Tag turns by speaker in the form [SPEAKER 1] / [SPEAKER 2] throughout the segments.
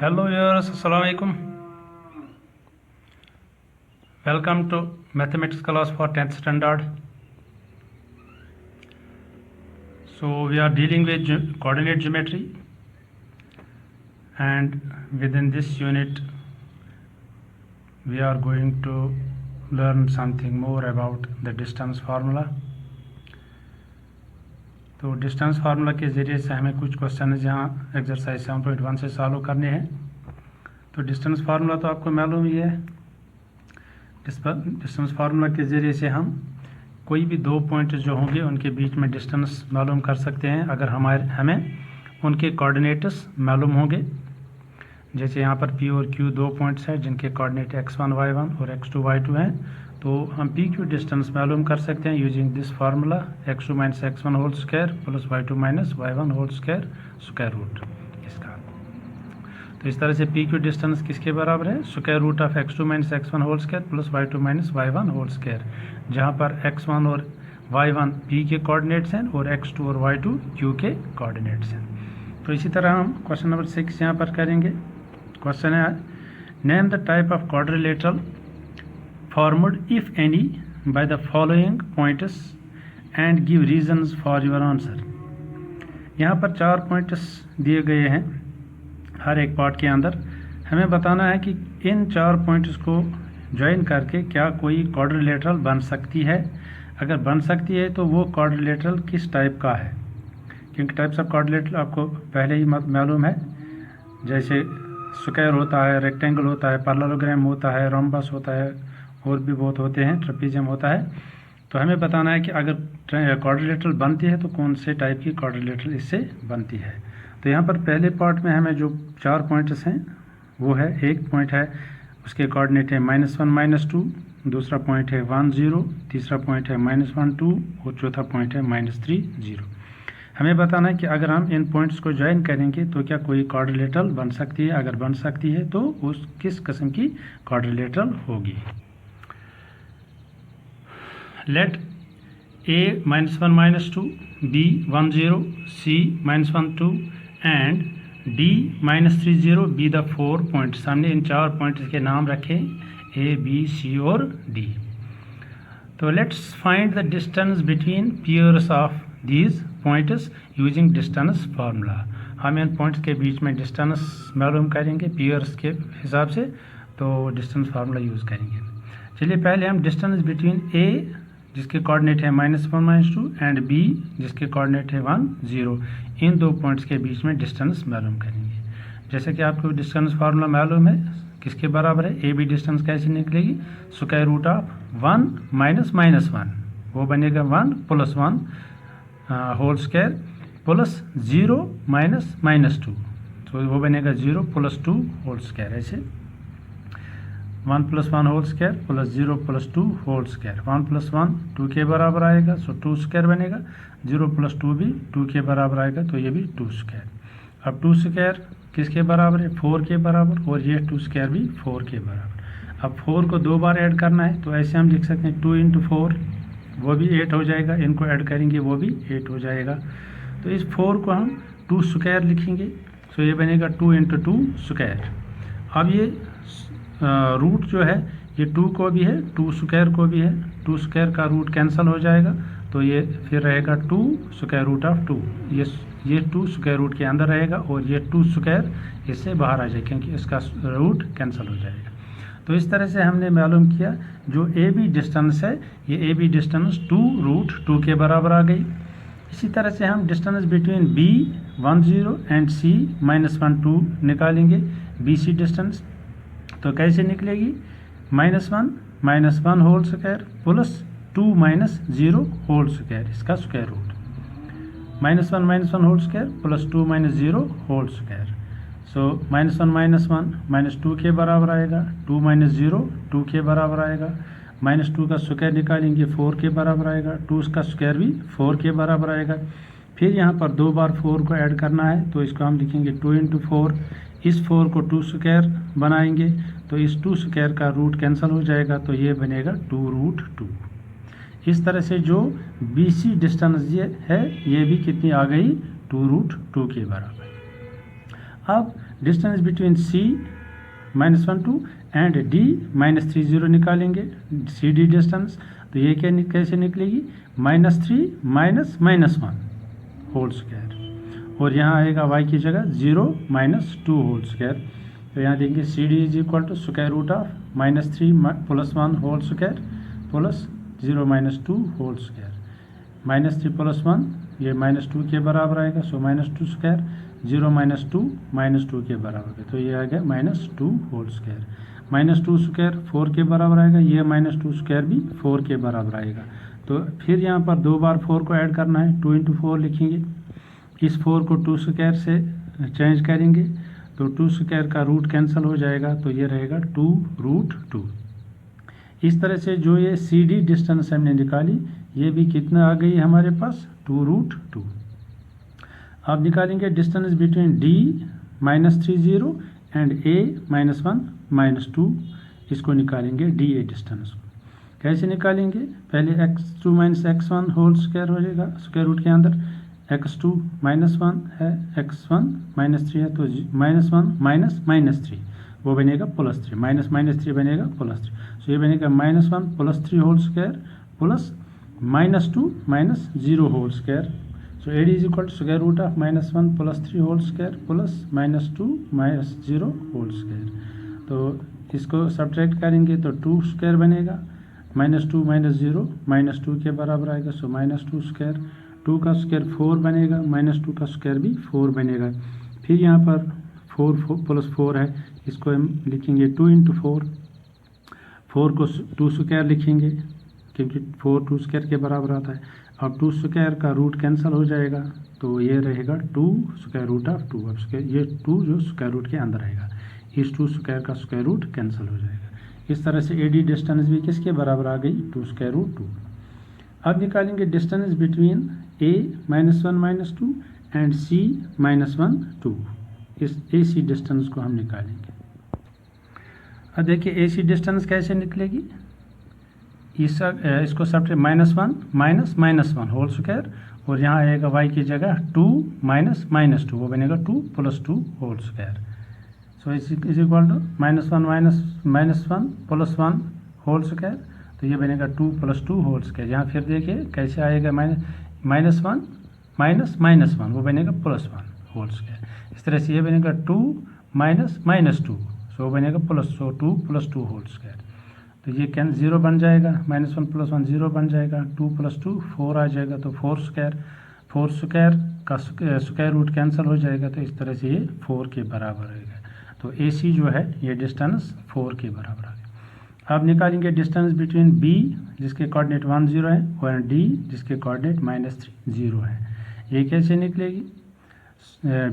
[SPEAKER 1] Hello viewers, Assalamu alaikum. Welcome to mathematics class for 10th standard. So we are dealing with coordinate geometry, and within this unit we are going to learn something more about the distance formula. तो distance formula के ज़रिए से हमें कुछ question यहाँ exercise 7.1 से solve करने हैं। तो डिस्टेंस फार्मूला तो आपको मालूम ही है। डिस्टेंस फार्मूला के ज़रिए से हम कोई भी दो पॉइंट जो होंगे उनके बीच में डिस्टेंस मालूम कर सकते हैं अगर हमें उनके कोऑर्डिनेट्स मालूम होंगे। जैसे यहाँ पर P और Q दो पॉइंट्स हैं जिनके कोऑर्डिनेट x1 y1 और x2 y2 हैं, तो हम PQ डिस्टेंस मालूम कर सकते हैं using this formula x2 minus x1 whole square plus y2 minus y1 whole square square root इसका। तो इस तरह से PQ डिस्टेंस किसके बराबर है? Square root of x2 minus x1 whole square plus y2 minus y1 whole square, जहाँ पर x1 और y1 P के कोऑर्डिनेट्स हैं और x2 और y2 Q के कोऑर्डिनेट्स हैं। तो इसी तरह हम क्वेश्चन नंबर 6 यहाँ पर करेंगे। क्वेश्चन है name the type of quadrilateral formed if any by the following points and give reasons for your answer। यहाँ पर 4 पॉइंट्स दिए गए हैं हर एक पार्ट के अंदर। हमें बताना है कि इन 4 पॉइंट्स को ज्वाइन करके क्या कोई क्वाड्रिलेटरल बन सकती है। अगर बन सकती है तो वो क्वाड्रिलेटरल किस टाइप का है, क्योंकि टाइप्स ऑफ क्वाड्रिलेटरल आपको पहले ही मालूम है। जैसे स्क्वायर होता है, रेक्टेंगल होता है, पैरेललोग्राम होता है, रोम्बस होता है और भी बहुत होते हैं, ट्रेपेजियम होता है। तो हमें बताना है कि अगर क्वाड्रिलेटरल बनती है तो कौन से टाइप की क्वाड्रिलेटरल इससे बनती है। तो यहाँ पर पहले पार्ट में हमें जो 4 पॉइंट्स हैं वो है, एक पॉइंट है उसके कोऑर्डिनेट है -1 -2, दूसरा पॉइंट है 1 0, तीसरा पॉइंट है -1 2 और चौथा पॉइंट है -3 0। हमें बताना है कि अगर हम इन पॉइंट्स को ज्वाइन करेंगे तो क्या कोई क्वाड्रिलेटरल बन सकती है। अगर बन सकती है तो उस किस किस्म की क्वाड्रिलेटरल होगी। Let A -1 -2, B 1 0, C -1 2 and D -3 0 be the 4 points। हमने इन 4 पॉइंट्स के नाम रखे A, B, C और D। तो let's find the distance between pairs of these points using distance formula. हम इन पॉइंट्स के बीच में डिस्टेंस मालूम करेंगे पेयर्स के हिसाब से, तो डिस्टेंस फार्मूला यूज़ करेंगे। चलिए पहले हम डिस्टेंस बिटवीन A जिसके कोऑर्डिनेट है -1 -2 एंड B जिसके कोऑर्डिनेट है 1 0, इन दो पॉइंट्स के बीच में डिस्टेंस मालूम करेंगे। जैसे कि आपको डिस्टेंस फार्मूला मालूम है किसके बराबर है। AB डिस्टेंस कैसे निकलेगी? स्क्वायर रूट ऑफ 1 माइनस -1, वो बनेगा 1 + 1 होल स्क्वायर प्लस 0 माइनस -2, तो वो बनेगा 0 + 2 होल स्क्वायर। ऐसे 1 + 1 whole square plus 0 + 2 whole square. 1 + 1 2 के बराबर आएगा, सो 2 स्क्वायर बनेगा। 0 + 2 भी 2 के बराबर आएगा, तो ये भी 2 स्क्वायर। अब 2 स्क्वायर किसके बराबर है? 4 के बराबर, और ये 2 स्क्वायर भी 4 के बराबर। अब 4 को 2 बार ऐड करना है, तो ऐसे हम लिख सकते हैं 2 × 4, वो भी 8 हो जाएगा। इनको ऐड करेंगे वो भी 8 हो जाएगा। तो इस 4 को हम 2 स्क्वायर लिखेंगे, सो ये बनेगा 2 × 2 स्क्वायर। अब ये रूट जो है ये 2 को भी है, 2 स्क्वायर को भी है। 2 स्क्वायर का रूट कैंसिल हो जाएगा, तो ये फिर रहेगा 2 स्क्वायर रूट ऑफ 2। ये 2 स्क्वायर रूट के अंदर रहेगा और ये 2 स्क्वायर इससे बाहर आ जाएगा क्योंकि इसका रूट कैंसिल हो जाएगा। तो इस तरह से हमने मालूम किया जो AB डिस्टेंस है, ये AB डिस्टेंस 2√2 के बराबर आ गई। इसी तरह से हम distance between B 1 0 and C -1 2 निकालेंगे। BC डिस्टेंस तो कैसे निकलेगी? -1 -1 whole square plus 2 - 0 whole square, इसका square root. -1 -1 whole square plus 2 - 0 whole square, so -1 - 2 के बराबर आएगा। 2 - 0 2 के बराबर आएगा। -2 का स्क्वायर निकालेंगे 4 के बराबर आएगा। 2 का स्क्वायर भी 4 के बराबर आएगा। फिर यहाँ पर 2 बार 4 को ऐड करना है, तो इसको हम लिखेंगे 2 × 4। इस 4 को 2 स्क्वायर बनाएंगे, तो इस 2 स्क्वायर का रूट कैंसिल हो जाएगा, तो ये बनेगा 2√2। इस तरह से जो BC डिस्टेंस ये है ये भी कितनी आ गई? 2√2 के बराबर। अब distance between C -1 2 and D -3 0 निकालेंगे सी डी डिस्टेंस। तो ये क्या कैसे निकलेगी, -3 -1 होल स्क्वायर, और यहाँ आएगा y की जगह 0 -2 होल स्क्वायर। तो यहाँ देखेंगे C D is equal to square root of -3 + 1 whole square plus 0 -2 whole square. -3 + 1 ये -2 के बराबर आएगा, सो -2 स्क्वायर, 0 -2 के बराबर है, तो ये आ गया -2 होल स्क्वायर। -2 स्क्वायर 4 के बराबर आएगा, ये -2 स्क्वायर भी 4 के बराबर आएगा। तो फिर यहाँ पर 2 बार 4 को ऐड करना है, 2 × 4 लिखेंगे। इस 4 को 2 स्क्वायर से चेंज करेंगे तो 2 स्क्वायर का रूट कैंसिल हो जाएगा, तो ये रहेगा 2√2। इस तरह से जो ये सी डी डिस्टेंस हमने निकाली, ये भी कितना आ गई हमारे पास, 2√2। अब निकालेंगे डिस्टेंस बिटवीन डी -3 0 एंड ए -1 -2, इसको निकालेंगे डी ए डिस्टेंस को। कैसे निकालेंगे, पहले x2 - x1 होल स्क्वायर हो जाएगा, स्क्वायर रूट के अंदर x2 -1 है, x1 -3 है, तो -1 -3 वो बनेगा +3, -3 बनेगा +3, तो ये बनेगा -1 +3 whole square plus -2 -0 whole square. So AD is equal to square root of -1 +3 whole square plus -2 -0 whole square. तो इसको सब्ट्रैक्ट करेंगे तो 2 स्क्वायर बनेगा, -2 -0 -2 के बराबर आएगा, सो -2 स्क्वायर, 2 का स्क्वायर 4 बनेगा, -2 का स्क्वायर भी 4 बनेगा। फिर यहाँ पर 4 + 4 है, इसको हम लिखेंगे 2 × 4, 4 को 2 स्क्वायर लिखेंगे क्योंकि 4 2 स्क्वायर के बराबर आता है। अब 2 स्क्वायर का रूट कैंसिल हो जाएगा, तो ये रहेगा 2 स्क्वायर रूट ऑफ 2। अब ये 2 जो स्क्वायर रूट के अंदर आएगा, इस 2 स्क्वायर का स्क्वायर रूट कैंसिल हो जाएगा। इस तरह से AD डिस्टेंस भी किसके बराबर आ गई, 2 स्क्वायर रूट 2। अब निकालेंगे distance between A -1 -2 and C -1 2, इस AC डिस्टेंस को हम निकालेंगे। अब देखिए AC डिस्टेंस कैसे निकलेगी, इसको सबसे -1 -1 होल स्क्वायर, और यहाँ आएगा y की जगह 2 -2, वो बनेगा 2 + 2 whole square. So is equal to -1 + 1 whole square, तो ये बनेगा 2 + 2 होल स्क्वायर। यहाँ फिर देखिए कैसे आएगा, -1 -1 वो बनेगा +1 होल स्क्वायर। इस तरह से ये बनेगा 2 -2, सो बनेगा +2 + 2 होल स्क्वायर। तो ये 0 बन जाएगा, -1 + 1 0 बन जाएगा, 2 + 2 4 आ जाएगा, तो 4 स्क्वायर का स्क्वायर रूट कैंसिल हो जाएगा, तो इस तरह से ये 4 के बराबर रहेगा। तो AC जो है ये डिस्टेंस 4 के बराबर आ गया। अब निकालेंगे डिस्टेंस बिटवीन B जिसके कोऑर्डिनेट 1 0 है और D जिसके कोऑर्डिनेट -3 0 है। ये कैसे निकलेगी,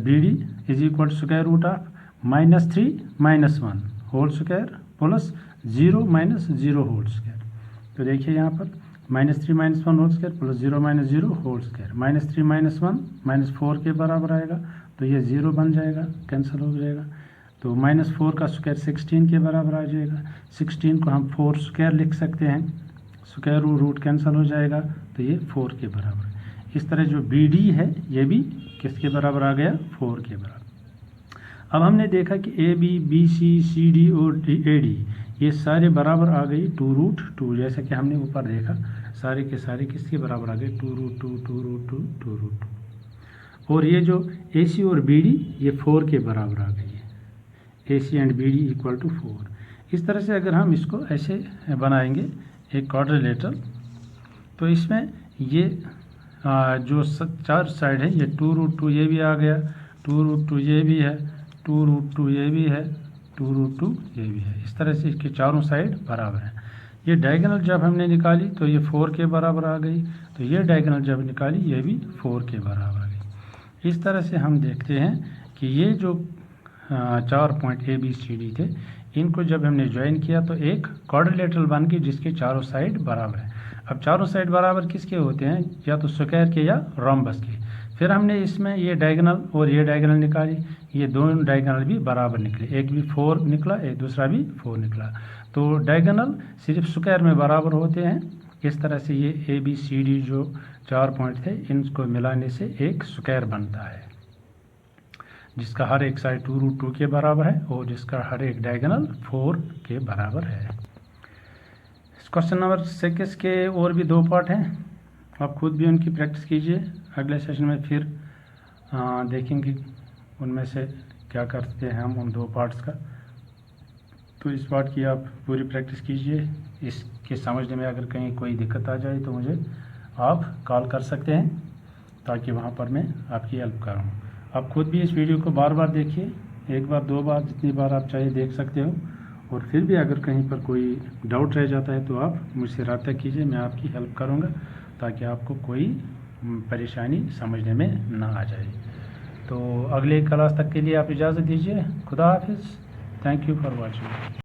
[SPEAKER 1] BD is equal to square root of -3 -1 whole square plus 0 -0 whole square. तो देखिए यहाँ पर -3 -1 whole square plus 0 -0 whole square, -3 -1 -4 के बराबर आएगा, तो ये 0 बन जाएगा, कैंसिल हो जाएगा। तो -4 का स्क्वायर 16 के बराबर आ जाएगा, 16 को हम 4 स्क्वायर लिख सकते हैं, स्क्वायर रूट कैंसिल हो जाएगा, तो ये 4 के बराबर है। इस तरह जो BD है ये भी किसके बराबर आ गया, 4 के बराबर। अब हमने देखा कि AB BC CD और AD ये सारे बराबर आ गई 2√2, जैसा कि हमने ऊपर देखा सारे के सारे किसके बराबर आ गए, 2√2 2√2 2√2। और ये जो AC और BD ये 4 के बराबर आ गई है, AC and BD equal to 4। इस तरह से अगर हम इसको ऐसे बनाएंगे एक क्वाड्रिलेटरल, तो इसमें ये जो 4 साइड है, ये 2√2 ये भी आ गया, 2√2 ये भी है, 2√2 ये भी है, 2√2 ये भी है। इस तरह से इसके चारों साइड बराबर हैं। ये डायगोनल जब हमने निकाली तो ये 4 के बराबर आ गई, तो ये डायगोनल जब निकाली ये भी 4 के बराबर आ गई। इस तरह से हम देखते हैं कि ये जो 4 पॉइंट ABCD थे, इनको जब हमने ज्वाइन किया तो एक क्वाड्रिलेटरल बन गई जिसके चारों साइड बराबर है। अब चारों साइड बराबर किसके होते हैं, या तो स्क्वायर के या रोम्बस के। फिर हमने इसमें ये डायगोनल और ये डायगोनल निकाली, ये दोनों डायगोनल भी बराबर निकले, एक भी 4 निकला, एक दूसरा भी 4 निकला। तो डायगोनल सिर्फ स्क्वायर में बराबर होते हैं। इस तरह से ये ABCD जो 4 पॉइंट थे, इनको मिलाने से एक स्क्वायर बनता है। जिसका हर एक साइड 2√2 के बराबर है और जिसका हर एक डायगोनल 4 के बराबर है। इस क्वेश्चन नंबर 6 के और भी 2 पार्ट हैं, आप खुद भी उनकी प्रैक्टिस कीजिए। अगले सेशन में फिर देखेंगे उनमें से क्या करते हैं हम उन 2 पार्ट्स का। तो इस पार्ट की आप पूरी प्रैक्टिस कीजिए। इसके समझने में अगर कहीं कोई दिक्कत आ जाए तो मुझे आप कॉल कर सकते हैं, ताकि वहाँ पर मैं आपकी हेल्प करूँ। आप खुद भी इस वीडियो को बार बार देखिए, 1 बार 2 बार, जितनी बार आप चाहे देख सकते हो। और फिर भी अगर कहीं पर कोई डाउट रह जाता है तो आप मुझसे रब्ता कीजिए, मैं आपकी हेल्प करूँगा, ताकि आपको कोई परेशानी समझने में ना आ जाए। तो अगले क्लास तक के लिए आप इजाज़त दीजिए। खुदा हाफिज़। Thank you for watching.